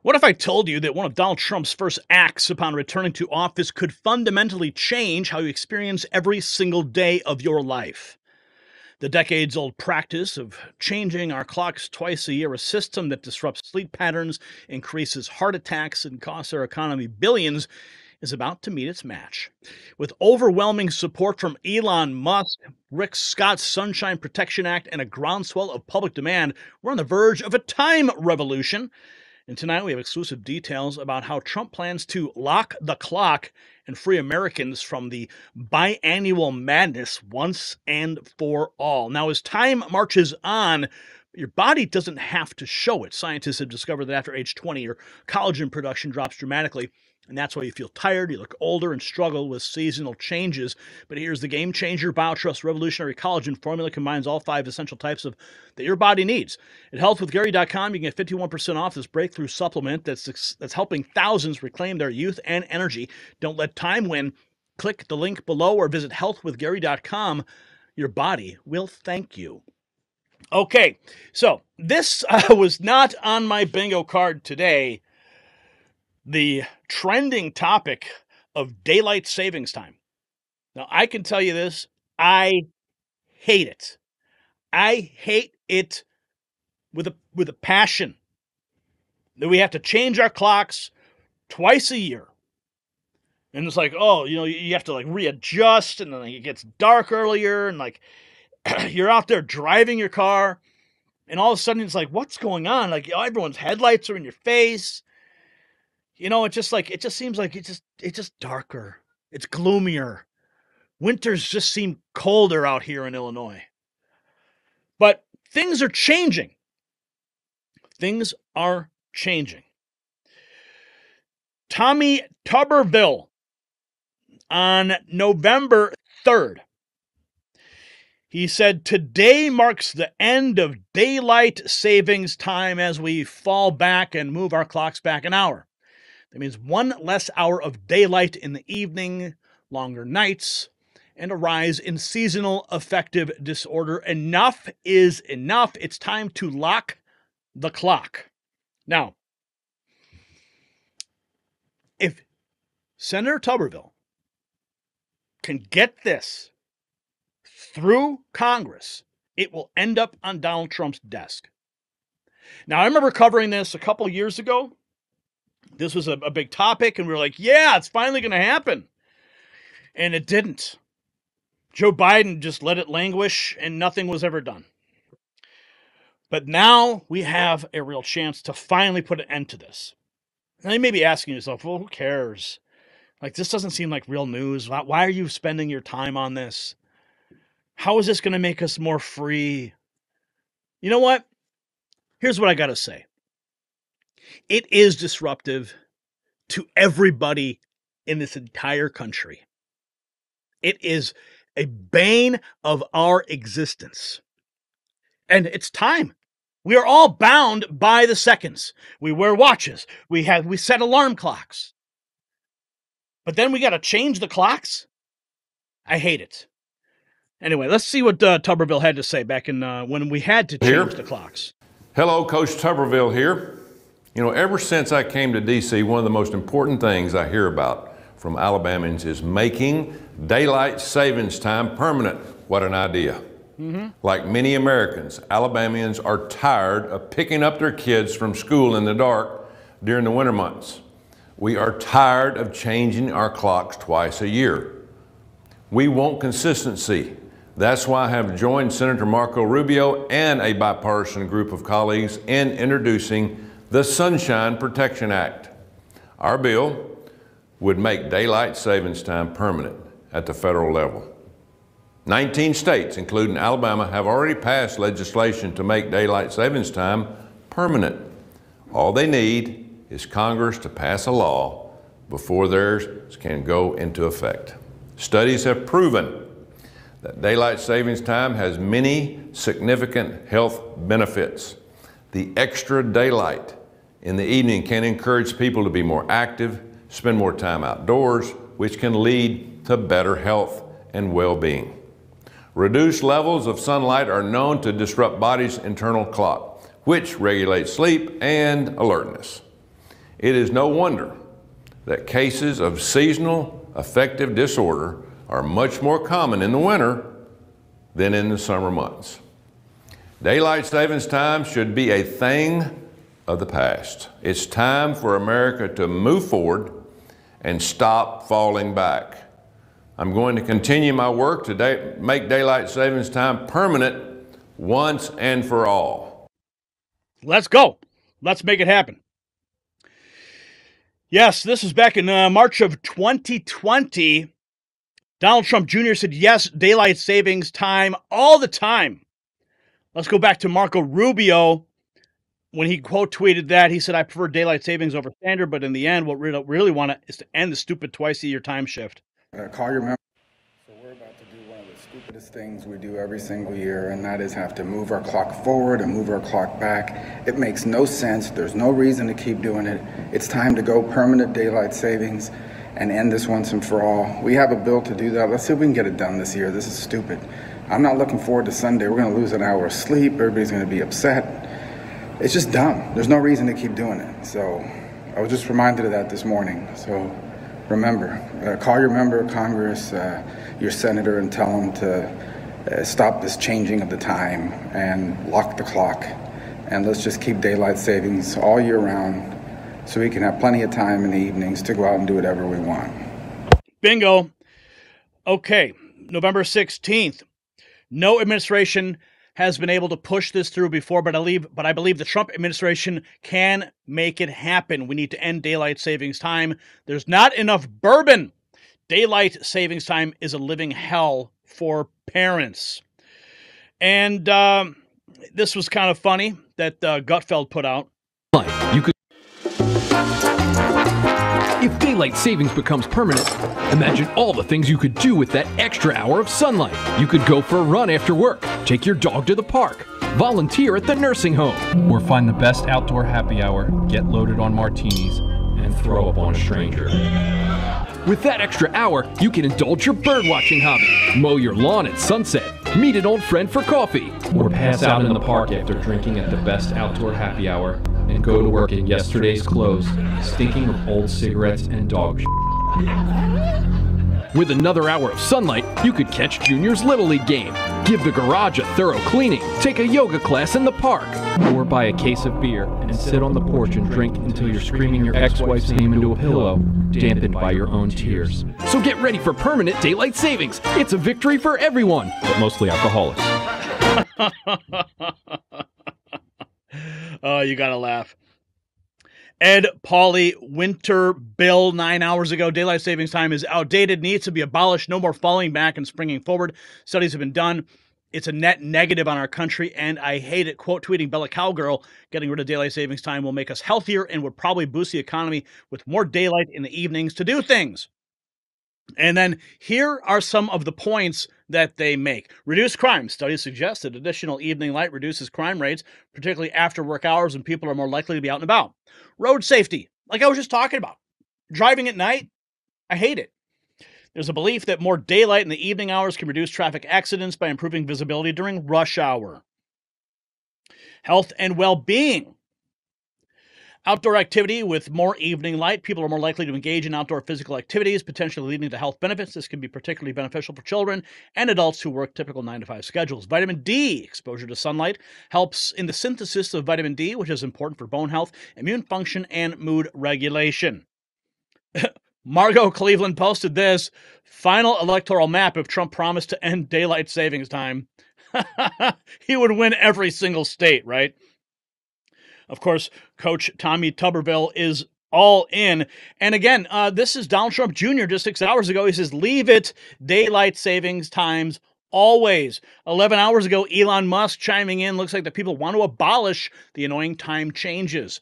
What if I told you that one of Donald Trump's first acts upon returning to office could fundamentally change how you experience every single day of your life? The decades old practice of changing our clocks twice a year, a system that disrupts sleep patterns, increases heart attacks, and costs our economy billions, is about to meet its match. With overwhelming support from Elon Musk, Rick Scott's Sunshine Protection Act, and a groundswell of public demand, we're on the verge of a time revolution. And tonight we have exclusive details about how Trump plans to lock the clock and free Americans from the biannual madness once and for all. Now, as time marches on, your body doesn't have to show it. Scientists have discovered that after age 20, your collagen production drops dramatically. And that's why you feel tired, you look older, and struggle with seasonal changes. But here's the game changer. BioTrust Revolutionary Collagen Formula combines all 5 essential types of that your body needs. At healthwithgary.com, you can get 51% off this breakthrough supplement that's helping thousands reclaim their youth and energy. Don't let time win. Click the link below or visit healthwithgary.com. Your body will thank you. Okay, so this was not on my bingo card today. The trending topic of daylight savings time. Now, I can tell you this, I hate it. I hate it with a passion. That we have to change our clocks twice a year. And it's like, oh, you have to like readjust, and then it gets dark earlier, and like you're out there driving your car, and all of a sudden it's like, what's going on? Like, everyone's headlights are in your face. It just seems like it's just darker. It's gloomier. Winters just seem colder out here in Illinois. But things are changing. Things are changing. Tommy Tuberville on November 3rd. He said, today marks the end of daylight savings time as we fall back and move our clocks back an hour. That means one less hour of daylight in the evening, longer nights, and a rise in seasonal affective disorder. Enough is enough. It's time to lock the clock. Now, if Senator Tuberville can get this through Congress, it will end up on Donald Trump's desk. Now, I remember covering this a couple years ago. This was a big topic, and we were like, yeah, it's finally going to happen. And it didn't. Joe Biden just let it languish, and nothing was ever done. But now we have a real chance to finally put an end to this. Now you may be asking yourself, well, who cares? Like, this doesn't seem like real news. Why are you spending your time on this? How is this going to make us more free? You know what? Here's what I got to say. It is disruptive to everybody in this entire country. It is a bane of our existence. And it's time. We are all bound by the seconds. We wear watches. We set alarm clocks. But then we got to change the clocks? I hate it. Anyway, let's see what Tuberville had to say back in when we had to change the clocks. Hello, Coach Tuberville here. Ever since I came to D.C., one of the most important things I hear about from Alabamians is making daylight savings time permanent. What an idea. Like many Americans, Alabamians are tired of picking up their kids from school in the dark during the winter months. We are tired of changing our clocks twice a year. We want consistency. That's why I have joined Senator Marco Rubio and a bipartisan group of colleagues in introducing the Sunshine Protection Act. Our bill would make daylight savings time permanent at the federal level. 19 states, including Alabama, have already passed legislation to make daylight savings time permanent. All they need is Congress to pass a law before theirs can go into effect. Studies have proven that daylight savings time has many significant health benefits. The extra daylight in the evening can encourage people to be more active, spend more time outdoors, which can lead to better health and well-being. Reduced levels of sunlight are known to disrupt body's internal clock, which regulates sleep and alertness. It is no wonder that cases of seasonal affective disorder are much more common in the winter than in the summer months. Daylight savings time should be a thing of the past. It's time for America to move forward and stop falling back. I'm going to continue my work to make daylight savings time permanent once and for all. Let's go. Let's make it happen. Yes, this was back in March of 2020. Donald Trump Jr. said, yes, daylight savings time all the time. Let's go back to Marco Rubio. When he quote tweeted that, he said, I prefer daylight savings over standard, but in the end, what we really want is to end the stupid twice-a-year time shift. Call your member. So we're about to do one of the stupidest things we do every single year, and that is have to move our clock forward and move our clock back. It makes no sense. There's no reason to keep doing it. It's time to go permanent daylight savings and end this once and for all. We have a bill to do that. Let's see if we can get it done this year. This is stupid. I'm not looking forward to Sunday. We're going to lose an hour of sleep. Everybody's going to be upset. It's just dumb. There's no reason to keep doing it. So I was just reminded of that this morning. So remember, call your member of Congress, your senator, and tell them to stop this changing of the time and lock the clock. And let's just keep daylight savings all year round so we can have plenty of time in the evenings to go out and do whatever we want. Bingo. Okay, November 16th. No administration has been able to push this through before, but I believe the Trump administration can make it happen. We need to end daylight savings time. There's not enough bourbon. Daylight savings time is a living hell for parents. And this was kind of funny that Gutfeld put out. You could. If daylight savings becomes permanent, imagine all the things you could do with that extra hour of sunlight. You could go for a run after work, take your dog to the park, volunteer at the nursing home, or find the best outdoor happy hour, get loaded on martinis, and throw up on a stranger. With that extra hour, you can indulge your birdwatching hobby, mow your lawn at sunset, meet an old friend for coffee, or pass out in the park after drinking at the best outdoor happy hour, and go to work in yesterday's clothes, stinking of old cigarettes and dog shit. With another hour of sunlight, you could catch Junior's Little League game, give the garage a thorough cleaning, take a yoga class in the park, or buy a case of beer and sit on the porch and drink until you're screaming your ex-wife's name into a pillow, dampened by your own tears. So get ready for permanent daylight savings. It's a victory for everyone, but mostly alcoholics. Oh, you gotta laugh. Ed Pauley Winter Bill 9 hours ago. Daylight savings time is outdated, needs to be abolished. No more falling back and springing forward. Studies have been done. It's a net negative on our country, and I hate it. Quote tweeting Bella Cowgirl, getting rid of daylight savings time will make us healthier and would probably boost the economy with more daylight in the evenings to do things. And then here are some of the points that they make. Reduce crime. Studies suggest that additional evening light reduces crime rates, particularly after work hours when people are more likely to be out and about. Road safety, like I was just talking about. Driving at night, I hate it. There's a belief that more daylight in the evening hours can reduce traffic accidents by improving visibility during rush hour. Health and well-being. Outdoor activity with more evening light. People are more likely to engage in outdoor physical activities, potentially leading to health benefits. This can be particularly beneficial for children and adults who work typical 9-to-5 schedules. Vitamin D. Exposure to sunlight helps in the synthesis of vitamin D, which is important for bone health, immune function, and mood regulation. Margot Cleveland posted this. Final electoral map if Trump promised to end daylight savings time. He would win every single state, right? Of course, Coach Tommy Tuberville is all in. And again, this is Donald Trump Jr. just 6 hours ago. He says, leave it, daylight savings times always. 11 hours ago, Elon Musk chiming in. Looks like the people want to abolish the annoying time changes.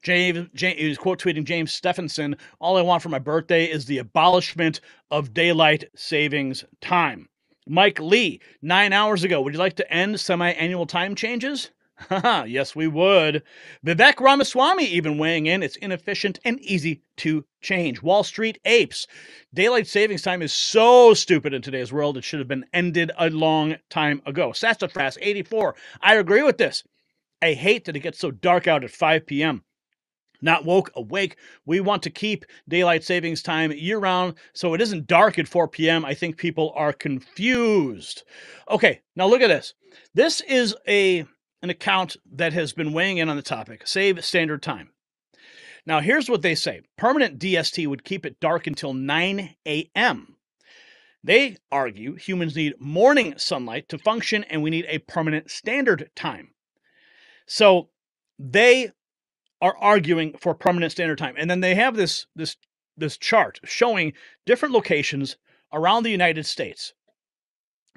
He was quote tweeting James Stephenson, all I want for my birthday is the abolishment of daylight savings time. Mike Lee, 9 hours ago, would you like to end semi-annual time changes? Yes, we would. Vivek Ramaswamy even weighing in. It's inefficient and easy to change. Wall Street apes. Daylight savings time is so stupid in today's world. It should have been ended a long time ago. Sassafras 84. I agree with this. I hate that it gets so dark out at 5 p.m. Not woke, awake. We want to keep daylight savings time year-round so it isn't dark at 4 p.m. I think people are confused. Okay, now look at this. This is an account that has been weighing in on the topic, Save Standard Time. Now, here's what they say. Permanent DST would keep it dark until 9 a.m. They argue humans need morning sunlight to function, and we need a permanent standard time. So they are arguing for permanent standard time. And then they have this chart showing different locations around the United States,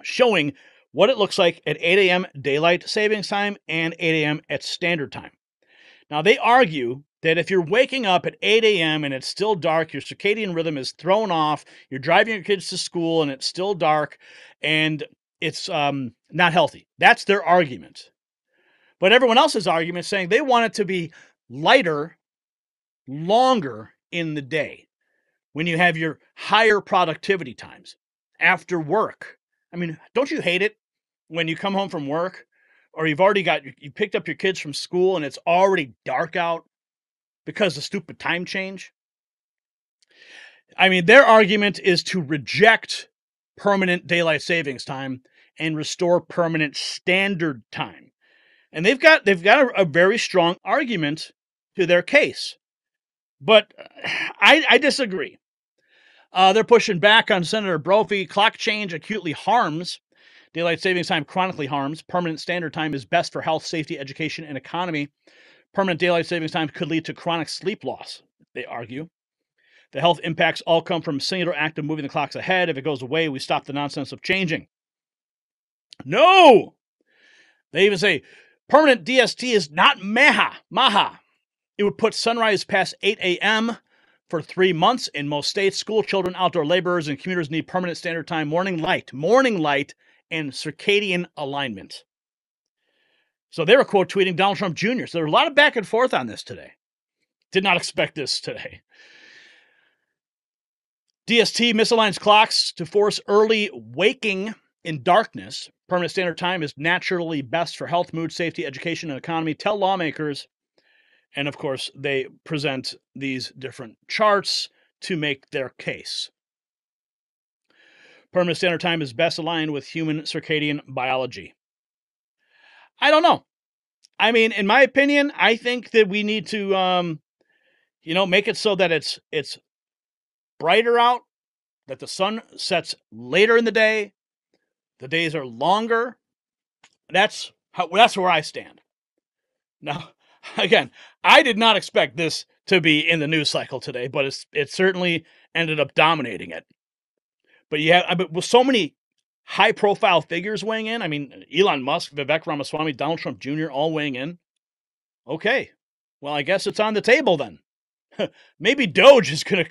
showing what it looks like at 8 a.m. daylight savings time and 8 a.m. at standard time. Now, they argue that if you're waking up at 8 a.m. and it's still dark, your circadian rhythm is thrown off, you're driving your kids to school and it's still dark, and it's not healthy. That's their argument. But everyone else's argument is saying they want it to be lighter, longer in the day when you have your higher productivity times after work. I mean, don't you hate it when you come home from work or you picked up your kids from school and it's already dark out because of stupid time change? I mean, their argument is to reject permanent daylight savings time and restore permanent standard time. And they've got a very strong argument to their case. But I disagree. They're pushing back on Senator Brophy. Clock change acutely harms. Daylight savings time chronically harms. Permanent standard time is best for health, safety, education, and economy. Permanent daylight savings time could lead to chronic sleep loss, they argue. The health impacts all come from a singular act of moving the clocks ahead. If it goes away, we stop the nonsense of changing. No! They even say, permanent DST is not maha. It would put sunrise past 8 a.m. for 3 months in most states. School children, outdoor laborers, and commuters need permanent standard time, morning light, and circadian alignment. So they were quote tweeting Donald Trump Jr. So there was a lot of back and forth on this today. Did not expect this today. DST misaligns clocks to force early waking in darkness. Permanent standard time is naturally best for health, mood, safety, education, and economy. Tell lawmakers. And of course, they present these different charts to make their case. Permanent standard time is best aligned with human circadian biology. I don't know. I mean, in my opinion, I think that we need to, make it so that it's brighter out, that the sun sets later in the day, the days are longer. That's where I stand. Now, again, I did not expect this to be in the news cycle today, but it certainly ended up dominating it. But with so many high-profile figures weighing in, I mean, Elon Musk, Vivek Ramaswamy, Donald Trump Jr. all weighing in. Okay, well, I guess it's on the table then. Maybe Doge is gonna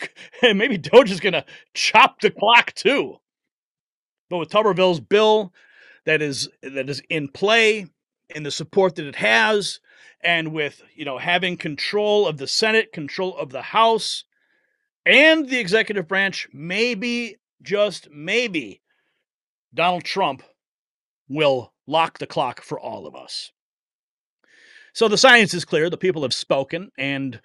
chop the clock too. But with Tuberville's bill that is in play, and the support that it has, and with having control of the Senate, control of the House, and the executive branch, maybe, just maybe, Donald Trump will lock the clock for all of us. So the science is clear. The people have spoken, and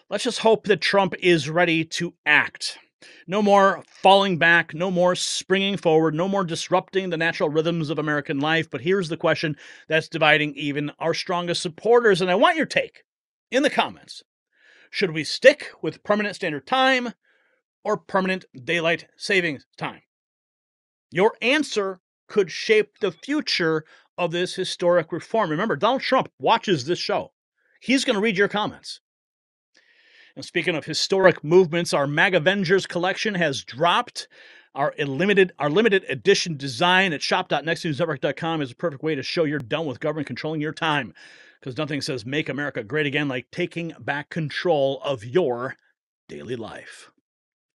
let's just hope that Trump is ready to act. No more falling back, no more springing forward, no more disrupting the natural rhythms of American life. But here's the question that's dividing even our strongest supporters, and I want your take in the comments. Should we stick with permanent standard time or permanent daylight savings time? Your answer could shape the future of this historic reform. Remember, Donald Trump watches this show. He's going to read your comments. And speaking of historic movements, our MAGAvengers collection has dropped. Our limited edition design at shop.nextnewsnetwork.com is a perfect way to show you're done with government controlling your time, because nothing says make America great again like taking back control of your daily life.